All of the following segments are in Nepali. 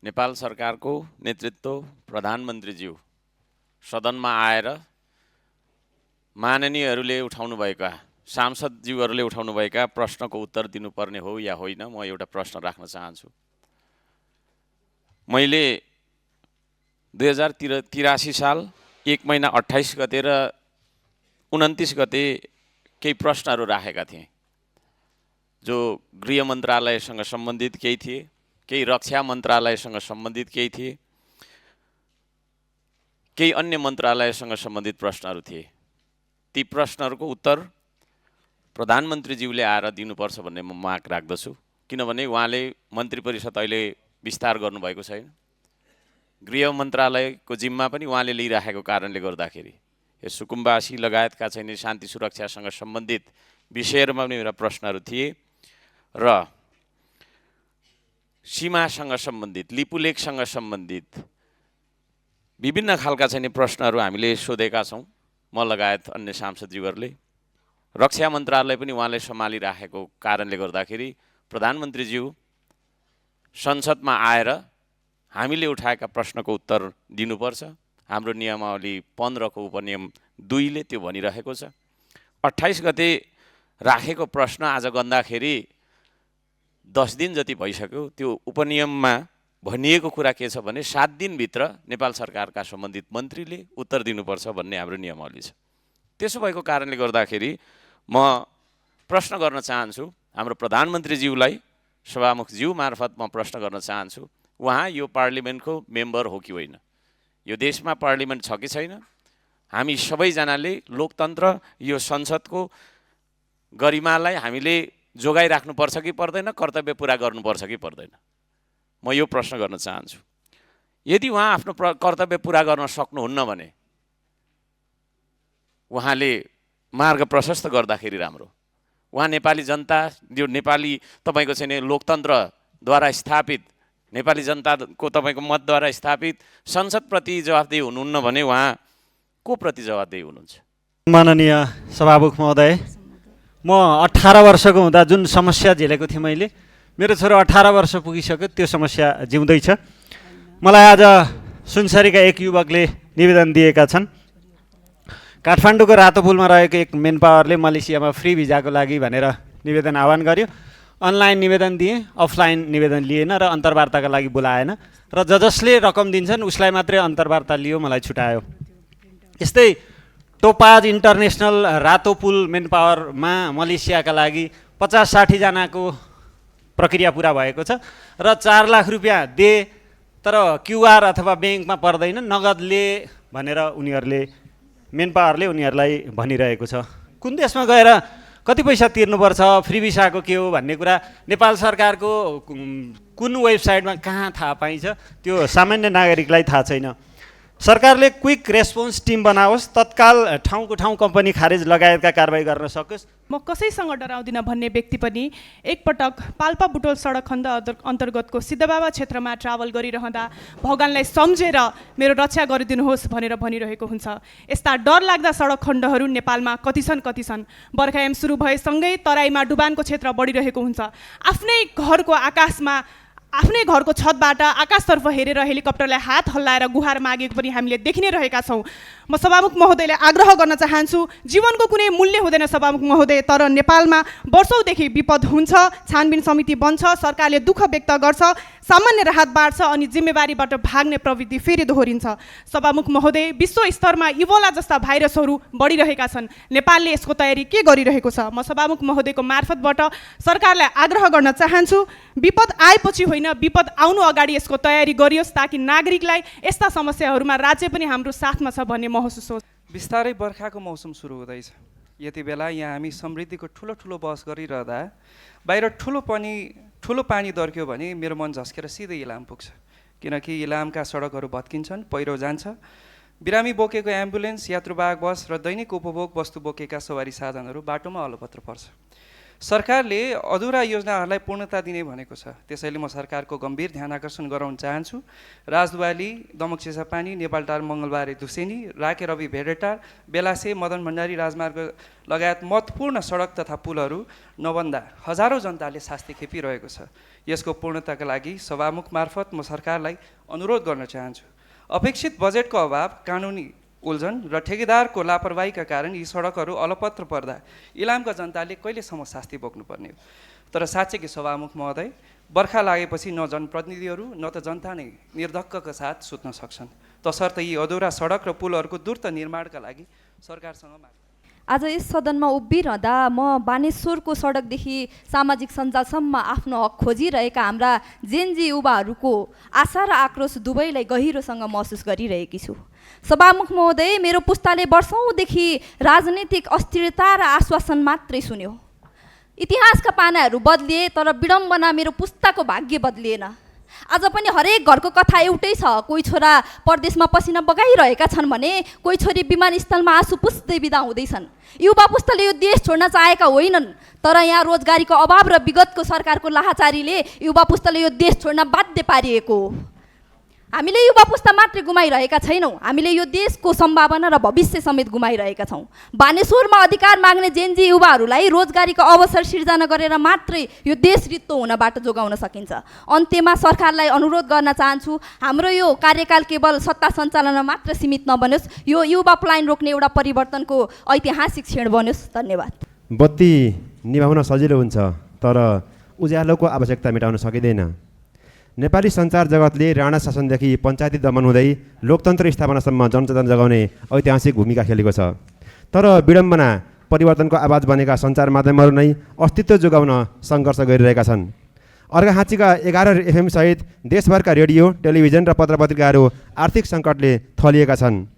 नेपाल सरकारको नेतृत्व प्रधानमन्त्रीज्यू सदनमा आएर माननीयहरूले उठाउनुभएका सांसदज्यूहरूले उठाउनुभएका प्रश्नको उत्तर दिनुपर्ने हो या होइन, म एउटा प्रश्न राख्न चाहन्छु। मैले 2083 साल 1 महिना 28 गते र 29 गते केही प्रश्नहरू राखेका थिएँ, जो गृह मन्त्रालयसँग सम्बन्धित केही थिए, केही रक्षा मन्त्रालयसँग सम्बन्धित केही थिए, केही अन्य मन्त्रालयसँग सम्बन्धित प्रश्नहरू थिए। ती प्रश्नहरूको उत्तर प्रधानमन्त्रीज्यूले आएर दिनुपर्छ भन्ने म माग राख्दछु, किनभने उहाँले मन्त्री परिषद अहिले विस्तार गर्नुभएको छैन। गृह मन्त्रालयको जिम्मा पनि उहाँले लिइराखेको कारणले गर्दाखेरि यो सुकुम्बासी लगायतका चाहिँ शान्ति सुरक्षासँग सम्बन्धित विषयहरूमा पनि मेरा प्रश्नहरू थिए र सीमासँग सम्बन्धित, लिपुलेखसँग सम्बन्धित विभिन्न खालका चाहिँ प्रश्नहरू हामीले सोधेका छौँ, म लगायत अन्य सांसदज्यूहरूले। रक्षा मन्त्रालय पनि उहाँले सम्हालिराखेको कारणले गर्दाखेरि प्रधानमन्त्रीज्यू संसदमा आएर हामीले उठाएका प्रश्नको उत्तर दिनुपर्छ। हाम्रो नियमावली 15 को उपनियम 2 ले त्यो भनिरहेको छ। 28 गते राखेको प्रश्न आज गर्दाखेरि 10 दिन जति भइसक्यो। त्यो उपनियममा भनिएको कुरा के छ भने 7 दिनभित्र नेपाल सरकारका सम्बन्धित मन्त्रीले उत्तर दिनुपर्छ भन्ने हाम्रो नियमावली छ। त्यसो भएको कारणले गर्दाखेरि म प्रश्न गर्न चाहन्छु हाम्रो प्रधानमन्त्रीज्यूलाई, सभामुखज्यू मार्फत म प्रश्न गर्न चाहन्छु, उहाँ यो पार्लिमेन्टको मेम्बर हो कि होइन? यो देशमा पार्लिमेन्ट छ कि छैन? हामी सबैजनाले लोकतन्त्र, यो संसदको गरिमालाई हामीले जोगाइराख्नुपर्छ कि पर्दैन, कर्तव्य पुरा गर्नुपर्छ कि पर्दैन? म यो प्रश्न गर्न चाहन्छु। यदि उहाँ आफ्नो कर्तव्य पुरा गर्न सक्नुहुन्न भने उहाँले मार्ग प्रशस्त गर्दाखेरि राम्रो। उहाँ नेपाली जनता, यो नेपाली तपाईको चाहिँ लोकतन्त्रद्वारा स्थापित, नेपाली जनताको तपाईको मतद्वारा स्थापित संसदप्रति जवाफदेही हुनुहुन्न भने उहाँ को प्रति जवाफदेही हुनुहुन्छ? माननीय सभामुख महोदय, म 18 वर्षको हुँदा जुन समस्या झेलेको थिएँ मैले, मेरो छोरो 18 वर्ष पुगिसक्यो, त्यो समस्या जिउँदैछ। मलाई आज सुनसरीका एक युवकले निवेदन दिएका छन्। काठमाडौँको रातोपुलमा रहेको एक मेन पावरले मलेसियामा फ्री भिजाको लागि भनेर निवेदन आह्वान गर्यो। अनलाइन निवेदन दिएँ, अफलाइन निवेदन लिएन र अन्तर्वार्ताका लागि बोलाएन र जसले रकम दिन्छन् उसलाई मात्रै अन्तर्वार्ता लियो, मलाई छुटायो। यस्तै टोपाज इन्टरनेसनल रातोपुल मेन पावरमा मलेसियाका लागि 50-60 जनाको प्रक्रिया पुरा भएको छ र 4 लाख रुपियाँ दे, तर क्युआर अथवा ब्याङ्कमा पर्दैन, नगदले भनेर उनीहरूले, मेन पावरले उनीहरूलाई भनिरहेको छ। कुन देशमा गएर कति पैसा तिर्नुपर्छ, फ्री भिसाको के हो भन्ने कुरा नेपाल सरकारको कुन वेबसाइटमा कहाँ थाहा पाइन्छ, त्यो सामान्य नागरिकलाई थाहा छैन। सरकारले क्विक रेस्पोन्स टिम बनाओस्, तत्काल ठाउँको ठाउँ कम्पनी खारेज लगायतका कारबाही गर्न सकोस्। म कसैसँग डराउँदिन भन्ने व्यक्ति पनि एकपटक पाल्पा बुटोल सडक खण्ड अन्तर्गतको सिद्धबाबा क्षेत्रमा ट्राभल गरिरहँदा भगवानलाई सम्झेर मेरो रक्षा गरिदिनुहोस् भनेर भनिरहेको हुन्छ। यस्ता डरलाग्दा सडक खण्डहरू नेपालमा कति छन्। बर्खायाम सुरु भएसँगै तराईमा डुबानको क्षेत्र बढिरहेको हुन्छ। आफ्नै घरको आकाशमा, आफ्नै घरको छतबाट आकाशतर्फ हेरेर हेलिकप्टरलाई हात हल्लाएर गुहार मागेको पनि हामीले देखि नै रहेका छौँ। म सभामुख महोदयले आग्रह गर्न चाहन्छु, जीवनको कुनै मूल्य हुँदैन सभामुख महोदय, तर नेपालमा वर्षौँदेखि विपद हुन्छ, छानबिन समिति बन्छ, सरकारले दुःख व्यक्त गर्छ, सामान्य राहत बाँड्छ अनि जिम्मेवारीबाट भाग्ने प्रवृत्ति फेरि दोहोरिन्छ। सभामुख महोदय, विश्व स्तरमा इबोला जस्ता भाइरसहरू बढिरहेका छन्, नेपालले यसको तयारी के गरिरहेको छ? म सभामुख महोदयको मार्फतबाट सरकारलाई आग्रह गर्न चाहन्छु, विपद आएपछि होइन, विपद आउनु अगाडि यसको तयारी गरियोस्, ताकि नागरिकलाई यस्ता समस्याहरूमा राज्य पनि हाम्रो साथमा छ भन्ने महसुस होस्। बिस्तारै बर्खाको मौसम सुरु हुँदैछ। यति बेला यहाँ हामी समृद्धिको ठुलो बहस गरिरहँदा बाहिर ठुलो पानी दर्क्यो भने मेरो मन झस्केर सिधै इलाम पुग्छ, किनकि इलामका सडकहरू भत्किन्छन्, पहिरो जान्छ, बिरामी बोकेको एम्बुलेन्स, यात्रुवाहक बस र दैनिक उपभोग वस्तु बोकेका सवारी साधनहरू बाटोमा अलपत्र पर्छ। सरकारले अधुरा योजनाहरूलाई पूर्णता दिने भनेको छ। त्यसैले म सरकारको गम्भीर ध्यान आकर्षण गराउन चाहन्छु। राजदुवाली, दमक चिसापानी, नेपालटार मङ्गलबारे धुसेनी, राके रवि भेडेटार, बेलासे, मदन भण्डारी राजमार्ग लगायत महत्त्वपूर्ण सडक तथा पुलहरू नबन्दा हजारौँ जनताले शास्ति खेपिरहेको छ। यसको पूर्णताका लागि सभामुख मार्फत म सरकारलाई अनुरोध गर्न चाहन्छु। अपेक्षित बजेटको अभाव, कानुनी उल्झन र ठेकेदारको लापरवाहीका कारण यी सडकहरू अलपत्र पर्दा इलामका जनताले कहिलेसम्म शास्ति बोक्नुपर्ने हो। तर साँच्चै कि सभामुख महोदय, बर्खा लागेपछि न जनप्रतिनिधिहरू न त जनता नै निर्धक्कका साथ सुत्न सक्छन्। तसर्थ यी अधुरा सडक र पुलहरूको द्रुत निर्माणका लागि सरकारसँग माग। आज यस सदनमा उभिरहँदा म बानेश्वरको सडकदेखि सामाजिक सञ्जालसम्म आफ्नो हक खोजिरहेका हाम्रा जेनजी युवाहरूको आशा र आक्रोश दुवैलाई गहिरोसँग महसुस गरिरहेकी छु। सभामुख महोदय, मेरो पुस्ताले वर्षौँदेखि राजनीतिक अस्थिरता र आश्वासन मात्रै सुन्यो। इतिहासका पानाहरू बदलिए तर विडम्बना मेरो पुस्ताको भाग्य बदलिएन। आज पनि हरेक घरको कथा एउटै छ। कोही छोरा परदेशमा पसिना बगाइरहेका छन् भने कोही छोरी विमानस्थलमा आँसु पुस्दै बिदा हुँदैछन्। युवा पुस्ताले यो देश छोड्न चाहेका होइनन्, तर यहाँ रोजगारीको अभाव र विगतको सरकारको लाहाचारीले युवा पुस्ताले यो देश छोड्न बाध्य पारिएको हो। हामीले युवा पुस्ता मात्रै गुमाइरहेका छैनौँ, हामीले यो देशको सम्भावना र भविष्य समेत गुमाइरहेका छौँ। बानेश्वरमा अधिकार माग्ने जेनजी युवाहरूलाई रोजगारीको अवसर सिर्जना गरेर मात्रै यो देश रित्तो हुनबाट जोगाउन सकिन्छ। अन्त्यमा सरकारलाई अनुरोध गर्न चाहन्छु, हाम्रो यो कार्यकाल केवल सत्ता सञ्चालनमा मात्र सीमित नबनोस्, यो युवा पलायन रोक्ने एउटा परिवर्तनको ऐतिहासिक क्षण बन्योस्। धन्यवाद। बत्ती निभाउन सजिलो हुन्छ, तर उज्यालोको आवश्यकता मेटाउन सकिँदैन। नेपाली सञ्चार जगतले राणा शासनदेखि पञ्चायती दमन हुँदै लोकतन्त्र स्थापनासम्म जनचेतना जगाउने ऐतिहासिक भूमिका खेलेको छ। तर विडम्बना, परिवर्तनको आवाज बनेका सञ्चार माध्यमहरू नै अस्तित्व जोगाउन सङ्घर्ष गरिरहेका छन्। अर्घाखाँचीका 11 FM सहित देशभरका रेडियो, टेलिभिजन र पत्रपत्रिकाहरू आर्थिक सङ्कटले थलिएका छन्।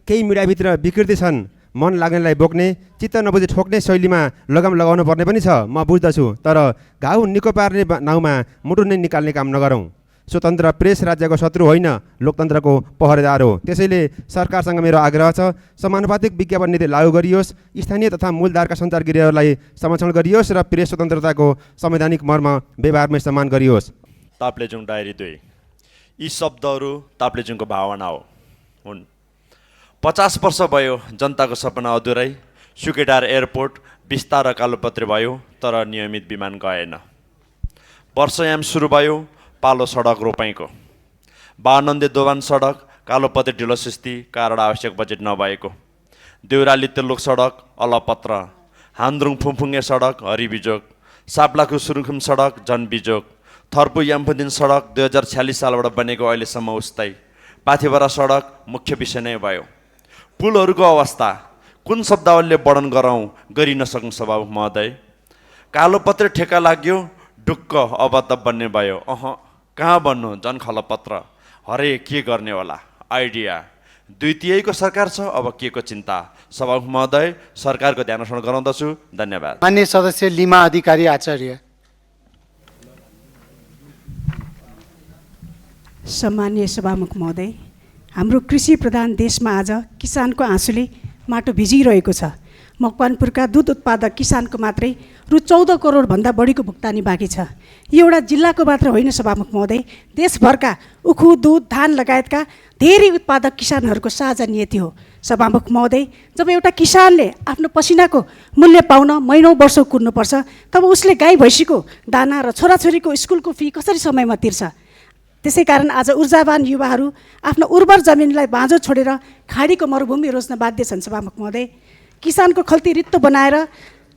केही मिडियाभित्र विकृति छन्, मन लाग्नेलाई बोक्ने, चित्त नबुझी ठोक्ने शैलीमा लगाम लगाउनु पर्ने पनि छ, म बुझ्दछु। तर घाउ निको पार्ने नाउँमा मुटु नै निकाल्ने काम नगरौँ। स्वतन्त्र प्रेस राज्यको शत्रु होइन, लोकतन्त्रको पहरेदार हो। त्यसैले सरकारसँग मेरो आग्रह छ, समानुपातिक विज्ञापन नीति लागू गरियोस्, स्थानीय तथा मूलधारका सञ्चारगिरीहरूलाई संरक्षण गरियोस् र प्रेस स्वतन्त्रताको संवैधानिक मर्म व्यवहारमै सम्मान गरियोस्। ताप्लेजुङ डायरी 2। यी शब्दहरू ताप्लेजुङको भावना हुन्। 50 वर्ष भयो जनताको सपना अधुरै, सुकेटार एयरपोर्ट बिस्तार कालोपत्रे भयो, तर नियमित विमान गएन। वर्षयाम सुरु भयो पालो सडक रोपाइँको। बानन्दे दोभान सडक, कालोपत्रे ढिलो सुस्ती, कारण आवश्यक बजेट नभएको। देउराली तेल्लोक सडक अलपत्र, हान्द्रुङ फुङफुङ्गे सडक हरिबिजोग, साप्लाखु सुरुखुम सडक जनबिजोग, थर्पु याम्फुदिन सडक 2046 सालबाट बनेको अहिलेसम्म उस्तै। पाथिभरा सडक मुख्य विषय नै भयो। पुलहरूको अवस्था कुन शब्दावलीले वर्णन गरौँ गरि नसकौँ सभामुख महोदय। कालोपत्रे ठेक्का लाग्यो, ढुक्क अब त बन्ने भयो। कहाँ बन्नु, जनखलपत्र। हरे के गर्ने होला, आइडिया। द्वितीयको सरकार छ, अब के को चिन्ता। सभामुख महोदय, सरकारको ध्यान आकर्षण गराउँदछु। धन्यवाद। माननीय सदस्य लिमा अधिकारी आचार्य। सम्माननीय सभामुख महोदय, हाम्रो कृषि प्रधान देशमा आज किसानको आँसुले माटो भिजिरहेको छ। मकवानपुरका दुध उत्पादक किसानको मात्रै रु 14 करोडभन्दा बढीको भुक्तानी बाँकी छ। यो एउटा जिल्लाको मात्र होइन सभामुख महोदय, देशभरका उखु, दुध, धान लगायतका धेरै उत्पादक किसानहरूको साझा नियति हो। सभामुख महोदय, जब एउटा किसानले आफ्नो पसिनाको मूल्य पाउन महिनौँ वर्षौँ कुर्नुपर्छ, तब उसले गाई भैँसीको दाना र छोराछोरीको स्कुलको फी कसरी समयमा तिर्छ। त्यसै कारण आज ऊर्जावान युवाहरू आफ्नो उर्वर जमिनलाई बाँझो छोडेर खाडीको मरुभूमि रोज्न बाध्य छन्। सभामुख महोदय, किसानको खल्ती रित्तो बनाएर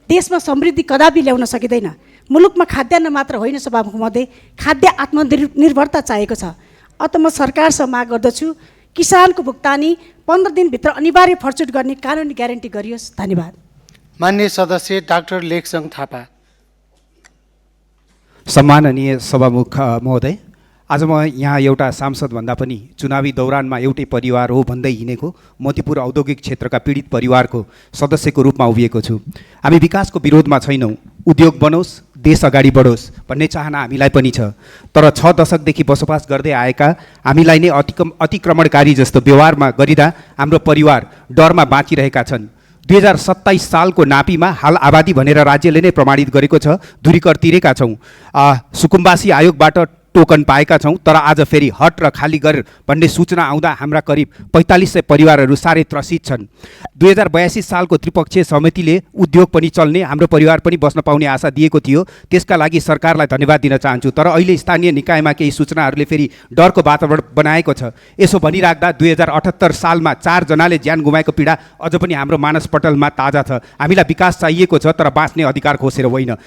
देशमा समृद्धि कदापि ल्याउन सकिँदैन। मुलुकमा खाद्यान्न मात्र होइन सभामुख महोदय, खाद्य आत्मनिर्भरता चाहिएको छ। अत म सरकारसँग माग गर्दछु, किसानको भुक्तानी 15 दिनभित्र अनिवार्य फर्चुट गर्ने कानुनी ग्यारेन्टी गरियोस्। धन्यवाद। माननीय सदस्य डाक्टर लेखसङ थापा। सम्माननीय सभामुख महोदय, आज म यहाँ एउटा सांसदभन्दा पनि चुनावी दौरानमा एउटै परिवार हो भन्दै हिँडेको मोतीपुर औद्योगिक क्षेत्रका पीडित परिवारको सदस्यको रूपमा उभिएको छु। हामी विकासको विरोधमा छैनौँ, उद्योग बनोस्, देश अगाडि बढोस् भन्ने चाहना हामीलाई पनि छ। तर 6 दशकदेखि बसोबास गर्दै आएका हामीलाई नै अतिक्रमणकारी जस्तो व्यवहारमा गरिँदा हाम्रो परिवार डरमा बाँचिरहेका छन्। 2027 सालको नापीमा हाल आबादी भनेर राज्यले नै प्रमाणित गरेको छ, धुरी कर तिरेका छौँ। सुकुम्बासी आयोगबाट टोकन पाएका छौँ, तर आज फेरि हट र खाली घर भन्ने सूचना आउँदा हाम्रा करिब 4500 परिवारहरू साह्रै त्रसित छन्। 2082 सालको त्रिपक्षीय समितिले उद्योग पनि चल्ने, हाम्रो परिवार पनि बस्न पाउने आशा दिएको थियो। त्यसका लागि सरकारलाई धन्यवाद दिन चाहन्छु। तर अहिले स्थानीय निकायमा केही सूचनाहरूले फेरि डरको वातावरण बनाएको छ। यसो भनिराख्दा 2078 सालमा 4 जनाले ज्यान गुमाएको पीडा अझ पनि हाम्रो मानसपटलमा ताजा छ। हामीलाई विकास चाहिएको छ, तर बाँच्ने अधिकार खोसेर होइन।